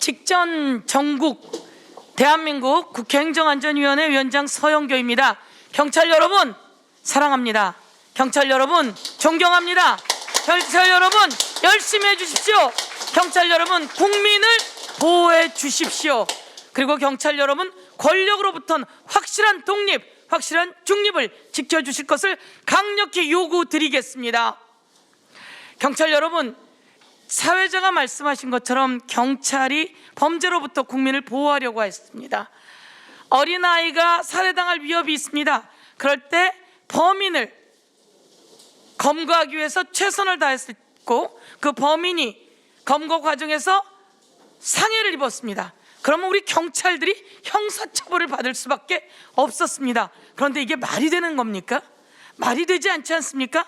직전 전국 대한민국 국회행정안전위원회 위원장 서영교입니다. 경찰 여러분 사랑합니다. 경찰 여러분 존경합니다. 경찰 여러분 열심히 해주십시오. 경찰 여러분 국민을 보호해 주십시오. 그리고 경찰 여러분 권력으로부터는 확실한 독립, 확실한 중립을 지켜주실 것을 강력히 요구드리겠습니다. 경찰 여러분, 사회자가 말씀하신 것처럼 경찰이 범죄로부터 국민을 보호하려고 했습니다. 어린아이가 살해당할 위협이 있습니다. 그럴 때 범인을 검거하기 위해서 최선을 다했고 그 범인이 검거 과정에서 상해를 입었습니다. 그러면 우리 경찰들이 형사처벌을 받을 수밖에 없었습니다. 그런데 이게 말이 되는 겁니까? 말이 되지 않지 않습니까?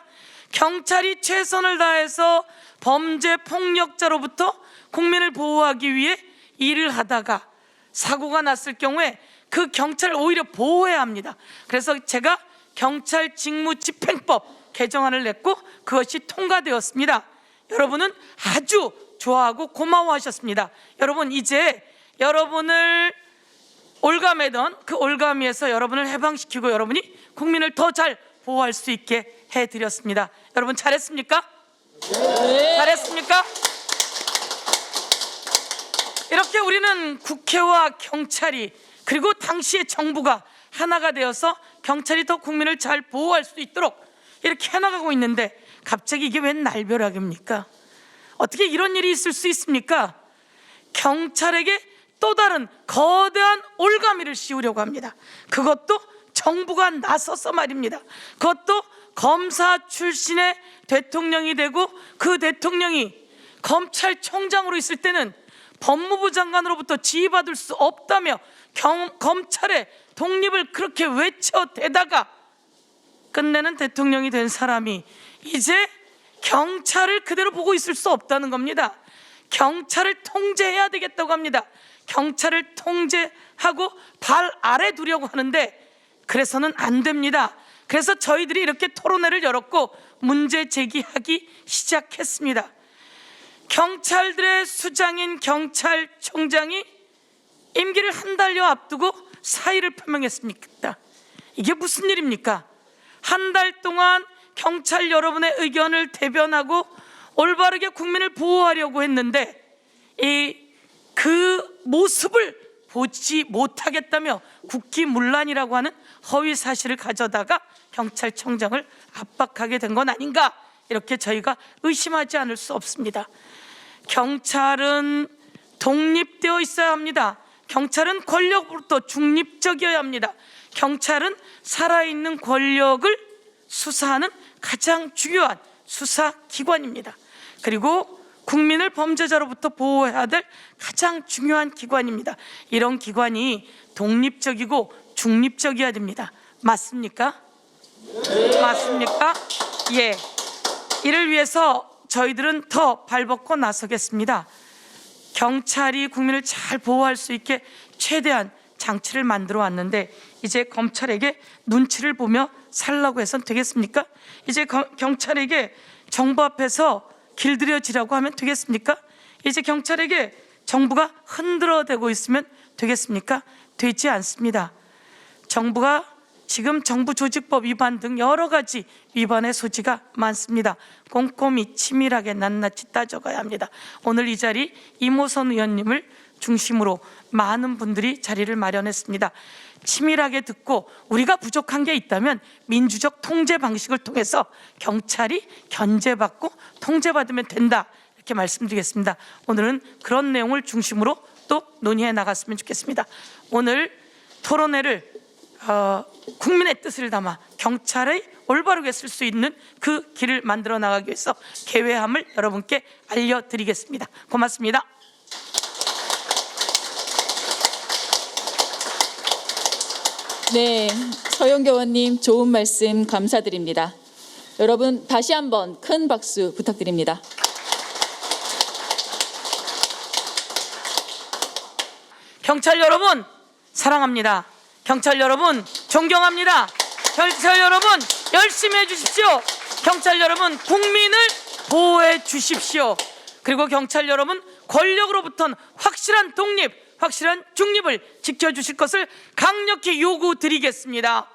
경찰이 최선을 다해서 범죄 폭력자로부터 국민을 보호하기 위해 일을 하다가 사고가 났을 경우에 그 경찰을 오히려 보호해야 합니다. 그래서 제가 경찰 직무집행법 개정안을 냈고 그것이 통과되었습니다. 여러분은 아주 좋아하고 고마워하셨습니다. 여러분 이제 여러분을 올가매던 그 올가미에서 여러분을 해방시키고 여러분이 국민을 더 잘 보호할 수 있게 해드렸습니다. 여러분 잘했습니까? 네. 잘했습니까? 이렇게 우리는 국회와 경찰이 그리고 당시의 정부가 하나가 되어서 경찰이 더 국민을 잘 보호할 수 있도록 이렇게 해나가고 있는데 갑자기 이게 웬 날벼락입니까? 어떻게 이런 일이 있을 수 있습니까? 경찰에게 또 다른 거대한 올가미를 씌우려고 합니다. 그것도 정부가 나서서 말입니다. 그것도 검사 출신의 대통령이 되고 그 대통령이 검찰총장으로 있을 때는 법무부 장관으로부터 지휘받을 수 없다며 검찰의 독립을 그렇게 외쳐대다가 끝내는 대통령이 된 사람이 이제 경찰을 그대로 보고 있을 수 없다는 겁니다. 경찰을 통제해야 되겠다고 합니다. 경찰을 통제하고 발 아래 두려고 하는데 그래서는 안 됩니다. 그래서 저희들이 이렇게 토론회를 열었고 문제 제기하기 시작했습니다. 경찰들의 수장인 경찰총장이 임기를 한 달여 앞두고 사의를 표명했습니다. 이게 무슨 일입니까? 한 달 동안 경찰 여러분의 의견을 대변하고 올바르게 국민을 보호하려고 했는데 그 모습을 보지 못하겠다며 국기문란이라고 하는 허위 사실을 가져다가 경찰청장을 압박하게 된 건 아닌가, 이렇게 저희가 의심하지 않을 수 없습니다. 경찰은 독립되어 있어야 합니다. 경찰은 권력으로부터 중립적이어야 합니다. 경찰은 살아있는 권력을 수사하는 가장 중요한 수사기관입니다. 그리고 국민을 범죄자로부터 보호해야 될 가장 중요한 기관입니다. 이런 기관이 독립적이고 중립적이어야 됩니다. 맞습니까? 네. 맞습니까? 예. 이를 위해서 저희들은 더 발벗고 나서겠습니다. 경찰이 국민을 잘 보호할 수 있게 최대한 장치를 만들어 왔는데 이제 검찰에게 눈치를 보며 살라고 해선 되겠습니까? 이제 경찰에게 정부 앞에서 길들여지라고 하면 되겠습니까? 이제 경찰에게 정부가 흔들어대고 있으면 되겠습니까? 되지 않습니다. 정부가 지금 정부조직법 위반 등 여러 가지 위반의 소지가 많습니다. 꼼꼼히 치밀하게 낱낱이 따져가야 합니다. 오늘 이 자리 이모선 의원님을 중심으로 많은 분들이 자리를 마련했습니다. 치밀하게 듣고 우리가 부족한 게 있다면 민주적 통제 방식을 통해서 경찰이 견제받고 통제받으면 된다, 이렇게 말씀드리겠습니다. 오늘은 그런 내용을 중심으로 또 논의해 나갔으면 좋겠습니다. 오늘 토론회를 국민의 뜻을 담아 경찰의 올바르게 쓸 수 있는 그 길을 만들어 나가기 위해서 개회함을 여러분께 알려드리겠습니다. 고맙습니다. 네, 서영교 의원님 좋은 말씀 감사드립니다. 여러분 다시 한번 큰 박수 부탁드립니다. 경찰 여러분 사랑합니다. 경찰 여러분 존경합니다. 경찰 여러분 열심히 해주십시오. 경찰 여러분 국민을 보호해 주십시오. 그리고 경찰 여러분 권력으로부터는 확실한 독립, 확실한 중립을 지켜주실 것을 강력히 요구드리겠습니다.